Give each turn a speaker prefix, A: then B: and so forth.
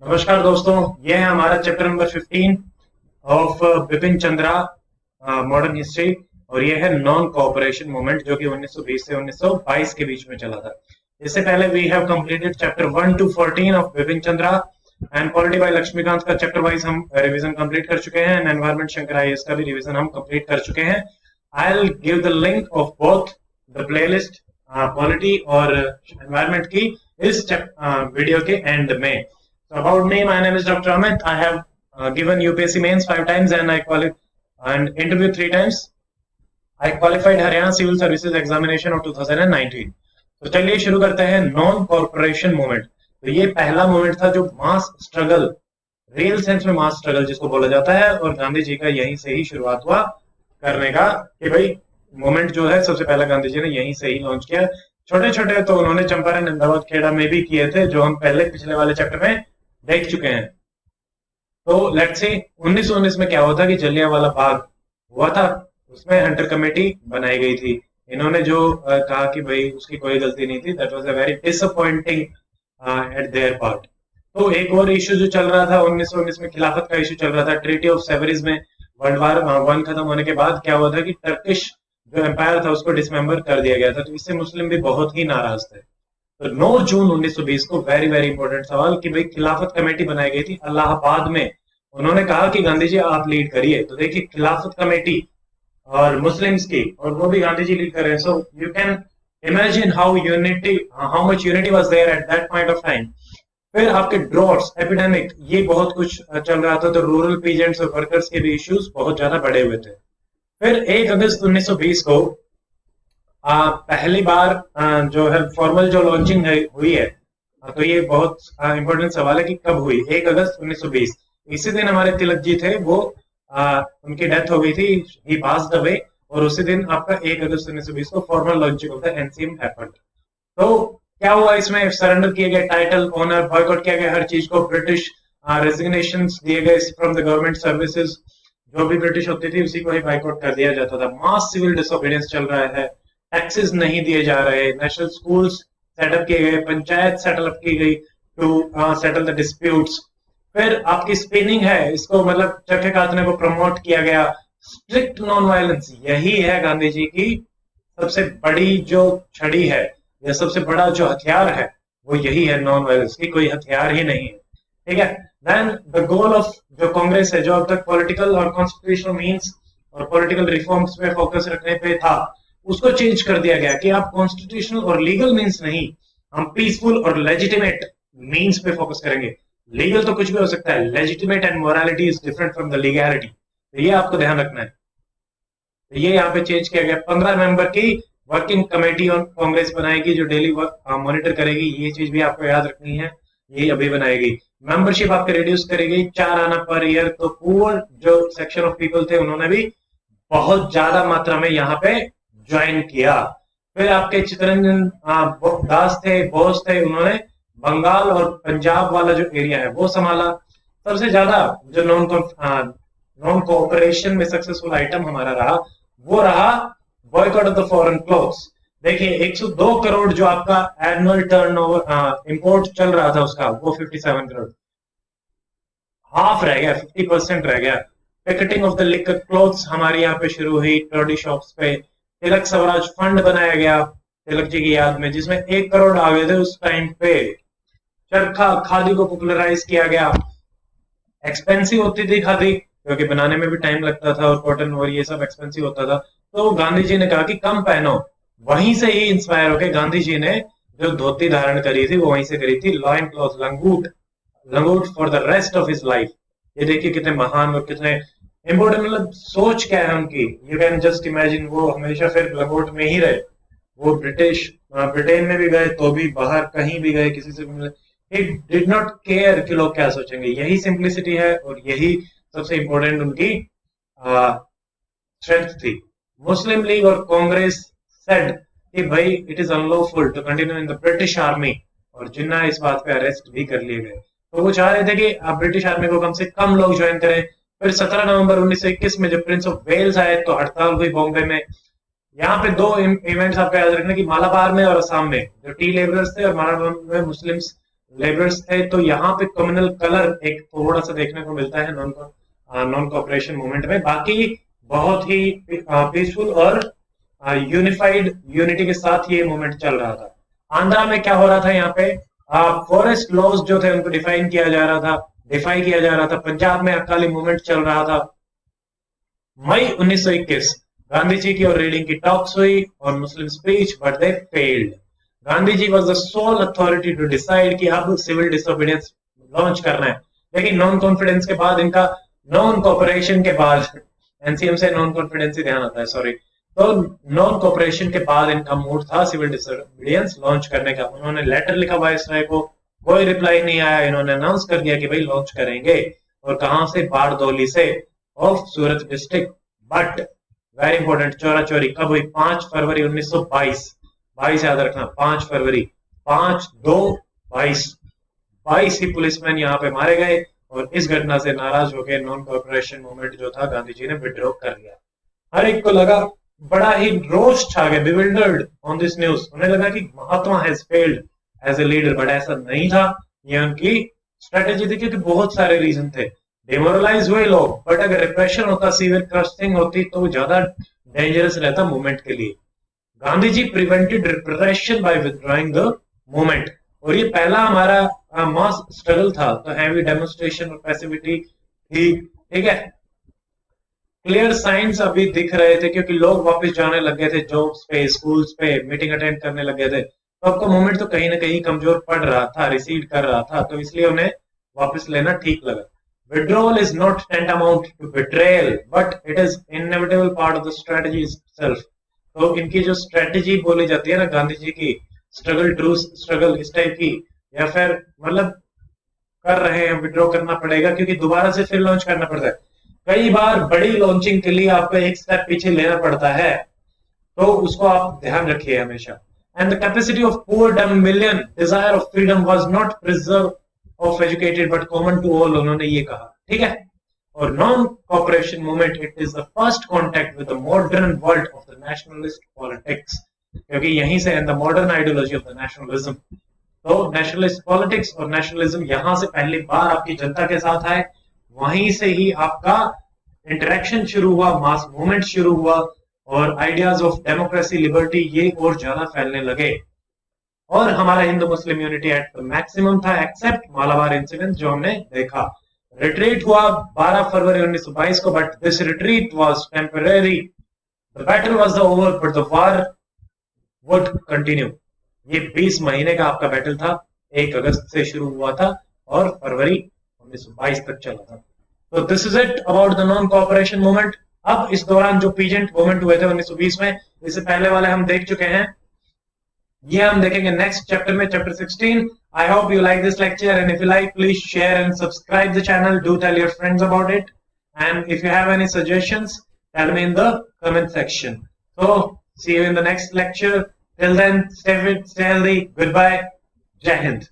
A: नमस्कार दोस्तों, ये है हमारा chapter number 15 of Bipin Chandra modern history. और ये है नॉन कोऑपरेशन मूवमेंट जो कि 1920 से 1922 के बीच में चला था। इससे पहले we have completed chapter 1 to 14 of Bipin Chandra and polity by Laxmikant का चैप्टर वाइज हम रिवीजन कंप्लीट कर चुके हैं एंड एनवायरमेंट शंकर आईएएस का भी रिवीजन हम कंप्लीट कर चुके हैं। I will give the link of both the playlist polity और एनवायरमेंट की इस वीडियो के एंड में। So about me, my name is Dr. Amit. I have given UPSC mains 5 times and I qualified and interviewed 3 times. I qualified Haryana Civil Services Examination of 2019. तो चलिए शुरू करते हैं नॉन कॉर्पोरेशन मूवमेंट। तो ये पहला movement था जो मास स्ट्रगल, रियल सेंस में मास स्ट्रगल जिसको बोला जाता है, और गांधी जी का यहीं से ही शुरुआत हुआ करने का कि भाई मूवमेंट जो है सबसे पहला गांधी जी ने यहीं से ही लॉन्च किया। छोटे छोटे तो उन्होंने चंपारण, अहमदाबाद, खेड़ा में भी किए थे जो हम पहले पिछले वाले चैप्टर में देख चुके हैं। तो लेट्स सी 1919 में क्या हुआ था कि जलियांवाला बाग हुआ था, उसमें हंटर कमेटी बनाई गई थी। इन्होंने जो कहा कि भाई उसकी कोई गलती नहीं थी, that was a very disappointing eight there part. तो एक और इशू जो चल रहा था 1919 में, खिलाफत का इशू चल रहा था। ट्रीटी ऑफ सेवरीज में वर्ल्ड वार 1 खत्म होने के बाद क्या हुआ था कि टर्किश जो एम्पायर था उसको डिसमेंबर कर दिया गया था। तो इससे मुस्लिम भी बहुत ही नाराज थे। तो 9 जून 1920 को वेरी वेरी इंपॉर्टेंट सवाल कि भाई खिलाफत कमेटी बनाई गई थी इलाहाबाद में। उन्होंने कहा कि गांधी जी आप लीड करिए। तो देखिए खिलाफत कमेटी और मुस्लिम्स की, और वो भी गांधी जी लीड कर रहे हैं। So you can imagine how much unity was there at that point of time. फिर आपके ड्रॉट्स, एपिडेमिक, ये बहुत कुछ चल रहा था। तो रूरल पीजेंट्स और वर्कर्स के भी इश्यूज बहुत ज्यादा बढ़े हुए थे। फिर 1 अगस्त 1920 को पहली बार जो है फॉर्मल जो लॉन्चिंग हुई है। तो ये बहुत इंपॉर्टेंट सवाल है कि कब हुई। 1 अगस्त 1920, इसी दिन हमारे तिलक जी थे, वो उनकी डेथ हो गई थी, ही पास्ड अवे। और उसी दिन आपका 1 अगस्त 1920 को formal launching of the NCM happened. तो क्या हुआ इसमें? सरेंडर किए गए टाइटल, ऑनर, बॉयकॉट किया गया हर चीज को। ब्रिटिश रेजिग्नेशन दिए गए फ्रॉम द गवर्नमेंट सर्विसेज, जो भी ब्रिटिश होती थी उसी को ही बाइकआउट कर दिया जाता था। मास सिविल डिसोबीडियंस चल रहा है, टैक्सेस नहीं दिए जा रहे, नेशनल स्कूल्स सेटअप किए गए, पंचायत सेटअप की गई टू सेटल द डिस्प्यूट्स। फिर आपकी स्पिनिंग है, इसको मतलब चरखे कातने को प्रमोट किया गया। स्ट्रिक्ट नॉन वायलेंस, यही है गांधी जी की सबसे बड़ी जो छड़ी है या सबसे बड़ा जो हथियार है, वो यही है, नॉन वायलेंस की कोई हथियार ही नहीं है। ठीक है। देन द गोल ऑफ जो कांग्रेस है, जो अब तक पॉलिटिकल और कॉन्स्टिट्यूशनल मीन्स और पॉलिटिकल रिफॉर्म्स पे फोकस रखने पे था, उसको चेंज कर दिया गया कि आप कॉन्स्टिट्यूशनल और लीगल मीन्स नहीं, हम पीसफुल और लेजिटिमेट मीन्स पे फोकस करेंगे। लीगल तो कुछ भी हो सकता है, legitimate and morality is different from the legality. तो ये आपको ध्यान रखना है। तो ये यहाँ पे चेंज किया गया। 15 मेंबर की वर्किंग कमेटी ऑन कांग्रेस बनाएगी जो डेली वर्क मॉनिटर करेगी। ये चीज भी आपको याद रखनी है, ये अभी बनाएगी। मेंबरशिप आपके रिड्यूस करेगी, 4 आना पर ईयर। तो पुअर जो सेक्शन ऑफ पीपल थे उन्होंने भी बहुत ज्यादा मात्रा में यहाँ पे ज्वाइन किया। फिर आपके चित्तरंजन दास थे, बोस थे, उन्होंने बंगाल और पंजाब वाला जो एरिया है वो संभाला। सबसे ज्यादा जो नॉन कोऑपरेशन में सक्सेसफुल आइटम हमारा रहा, वो रहा boycott of the foreign clothes. देखिए 102 करोड़ जो आपका एनुअल टर्नओवर इंपोर्ट चल रहा था उसका, वो 57 करोड़, हाफ रह गया, 50% रह गया। Packeting of the liquor clothes हमारे यहाँ पे शुरू हुई टर्डी शॉप्स पे। तिलक स्वराज फंड बनाया गया तिलक जी की याद में, जिसमें 1 करोड़ आ गए थे उस टाइम पे। चरखा, खादी को पॉपुलराइज किया गया। एक्सपेंसिव होती थी खादी क्योंकि बनाने में भी टाइम लगता था, और कॉटन और ये सब एक्सपेंसिव होता था। तो गांधी जी ने कहा कि कम पहनो। वहीं से ही इंस्पायर होकर गांधी जी ने जो धोती धारण करी थी वो वहीं से करी थी, लॉइन क्लॉथ, लंगूट, लंगूट for the rest of his life. ये देखिए कितने महान और कितने इम्पोर्टेंट, मतलब सोच क्या है उनकी। यू कैन जस्ट इमेजिन, वो हमेशा फिर लंगोट में ही रहे। वो ब्रिटेन में भी गए तो भी, बाहर कहीं भी गए किसी से भी मिले, ही डिड नॉट केयर कि लोग क्या सोचेंगे। यही सिंप्लिसिटी है और यही सबसे इंपॉर्टेंट उनकी स्ट्रेंथ थी। मुस्लिम लीग और कांग्रेस सेड कि भाई it is unlawful to continue in the British army, और जिन्ना इस बात पे अरेस्ट भी कर लिए गए। तो वो चाह रहे थे कि आप ब्रिटिश आर्मी को कम से कम लोग ज्वाइन करें। फिर 17 नवंबर 1921 में जब प्रिंस ऑफ वेल्स आए तो हड़ताल हुई बॉम्बे में। यहाँ पे 2 इवेंट्स आपको याद रखना कि मालाबार में और असम में जो टी लेबरर्स थे, और मालाबार में मुस्लिम्स लेबर्स थे। तो यहाँ पे कम्युनल कलर एक थोड़ा सा देखने को मिलता है नॉन कॉपरेशन मूवमेंट में। बाकी बहुत ही पीसफुल और यूनिफाइड यूनिटी के साथ ये मूवमेंट चल रहा था। आंध्रा में क्या हो रहा था, यहाँ पे फॉरेस्ट लॉज जो थे उनको डिफाइन किया जा रहा था, डिफाई किया जा रहा था। पंजाब में अकाली मूवमेंट चल रहा था। मई 1921 गांधी जी की और रीडिंग की टॉक्स हुई और मुस्लिम speech, but they failed. Gandhi ji was the sole authority to decide कि अब सिविल डिसोबीडियंस लॉन्च करना है। लेकिन नॉन कॉन्फिडेंस के बाद इनका, नॉन कॉपरेशन के बाद, एनसीएम से नॉन कॉन्फिडेंस ही ध्यान आता है, सॉरी, तो नॉन कॉपरेशन के बाद इनका मूड था सिविल डिसोबीडियंस लॉन्च करने का। उन्होंने लेटर लिखा वायसराय को, कोई रिप्लाई नहीं आया। इन्होंने अनाउंस कर दिया कि भाई लॉन्च करेंगे, और कहां से, बारदौली से of Surat district. But very important, चोरा चोरी कब हुई? 5 फरवरी 1922। 22 याद रखना, 5 फरवरी, 5/2/22। 22 ही पुलिसमैन यहाँ पे मारे गए, और इस घटना से नाराज होकर नॉन कॉपरेशन मूवमेंट जो था गांधी जी ने विड्रॉ कर लिया। हर एक को लगा, बड़ा ही रोष छा गया, बिविल्डर्ड ऑन दिस न्यूज। उन्हें लगा कि Mahatma has failed as a leader, but ऐसा नहीं था। ये उनकी स्ट्रेटेजी थी, क्योंकि बहुत सारे रीजन थे। डिमोरलाइज हुए लोग, बट अगर रिप्रेशन होता, सीवियर क्रशिंग होती, तो ज्यादा डेंजरस रहता मूवमेंट के लिए। Gandhi ji prevented repression by withdrawing the movement, और ये पहला हमारा मास स्ट्रगल था। तो हैवी डेमोन्स्ट्रेशन और पैसिविटी थी, ठीक है। क्लियर साइंस अभी दिख रहे थे, क्योंकि लोग वापस जाने लग गए थे जॉब्स पे, स्कूल्स पे, मीटिंग अटेंड करने लग गए थे। तो आपका मूवमेंट तो कहीं ना कहीं कमजोर पड़ रहा था, रिसीड कर रहा था, तो इसलिए उन्हें वापस लेना ठीक लगा। Withdrawal is not tantamount to betrayal, but it is inevitable part of the strategy itself. तो इनकी जो स्ट्रेटेजी बोली जाती है ना गांधी जी की, स्ट्रगल ट्रू स्ट्रगल, इस टाइप की, या फिर मतलब कर रहे हैं, विड्रॉ करना पड़ेगा क्योंकि दोबारा से फिर लॉन्च करना पड़ता है। कई बार बड़ी लॉन्चिंग के लिए आपको एक स्टेप पीछे लेना पड़ता है, तो उसको आप ध्यान रखिए हमेशा। And the capacity of poor dumb million desire of freedom was not preserve of educated but common to all, उन्होंने ये कहा, ठीक है। और non cooperation movement, it is the first contact with the modern world of the nationalist politics, क्योंकि यहीं से and the modern ideology of the nationalism. तो नेशनलिस्ट पॉलिटिक्स और नेशनलिज्म यहां से पहली बार आपकी जनता के साथ आए, वहीं से ही आपका इंटरेक्शन शुरू हुआ, मास मूवमेंट शुरू हुआ, और आइडियाज ऑफ डेमोक्रेसी, लिबर्टी, ये और ज्यादा फैलने लगे। और हमारा Hindu Muslim unity at the maximum था, एक्सेप्ट मालाबार इंसिडेंट जो हमने देखा। रिट्रीट हुआ 12 फरवरी 1922 को, but this retreat was temporary. The battle was over but the war would continue. ये 20 महीने का आपका बैटल था, 1 अगस्त से शुरू हुआ था और फरवरी 1922 तक चला था। तो this is it about the non cooperation movement. अब इस दौरान जो पीजेंट मूवमेंट हुए थे 1920 में, इससे पहले वाले हम देख चुके हैं, ये हम देखेंगे नेक्स्ट चैप्टर में, chapter 16। I hope you like this lecture, and if you like, please share and subscribe the channel. Do tell your friends about it, and if you have any suggestions, tell me in the comment section. So see you in the next lecture. Till then, stay fit, stay healthy. Goodbye. Jai Hind.